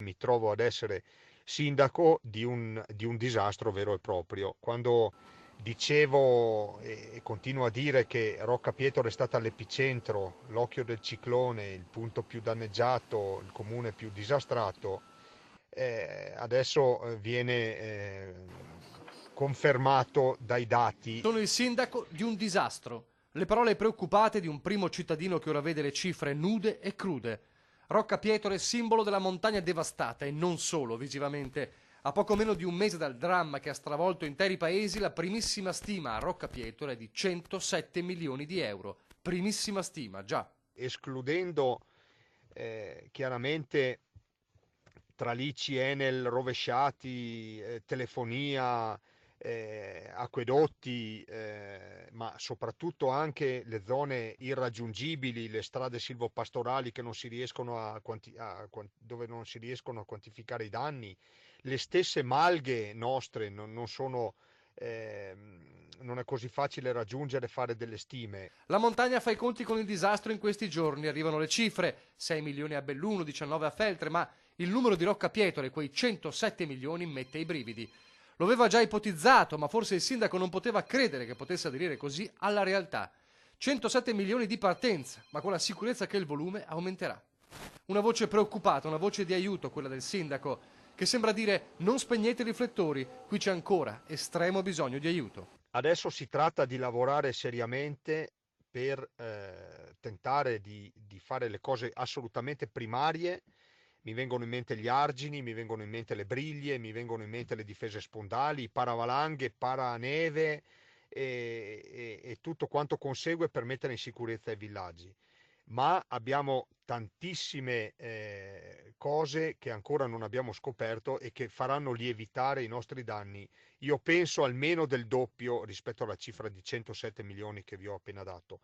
mi trovo ad essere sindaco di un disastro vero e proprio. Quando dicevo e continuo a dire che Rocca Pietro è stata l'epicentro, l'occhio del ciclone, il punto più danneggiato, il comune più disastrato, adesso viene confermato dai dati. Sono il sindaco di un disastro. Le parole preoccupate di un primo cittadino che ora vede le cifre nude e crude. Rocca Pietro è simbolo della montagna devastata e non solo visivamente. A poco meno di un mese dal dramma che ha stravolto interi paesi, la primissima stima a Rocca Pietro è di 107 milioni di euro. Primissima stima, già. Escludendo chiaramente tra l'ICI, Enel rovesciati, telefonia, acquedotti, ma soprattutto anche le zone irraggiungibili, le strade silvopastorali che non si riescono dove non si riescono a quantificare i danni, le stesse malghe nostre non sono, non è così facile raggiungere e fare delle stime. La montagna fa i conti con il disastro in questi giorni, arrivano le cifre, 6 milioni a Belluno, 19 a Feltre, ma il numero di Rocca Pietro e quei 107 milioni mette i brividi. Lo aveva già ipotizzato, ma forse il sindaco non poteva credere che potesse aderire così alla realtà. 107 milioni di partenza, ma con la sicurezza che il volume aumenterà. Una voce preoccupata, una voce di aiuto, quella del sindaco, che sembra dire non spegnete i riflettori, qui c'è ancora estremo bisogno di aiuto. Adesso si tratta di lavorare seriamente per tentare di fare le cose assolutamente primarie. Mi vengono in mente gli argini, mi vengono in mente le briglie, mi vengono in mente le difese spondali, i paravalanghe, paraneve e tutto quanto consegue per mettere in sicurezza i villaggi. Ma abbiamo tantissime cose che ancora non abbiamo scoperto e che faranno lievitare i nostri danni. Io penso almeno del doppio rispetto alla cifra di 107 milioni che vi ho appena dato.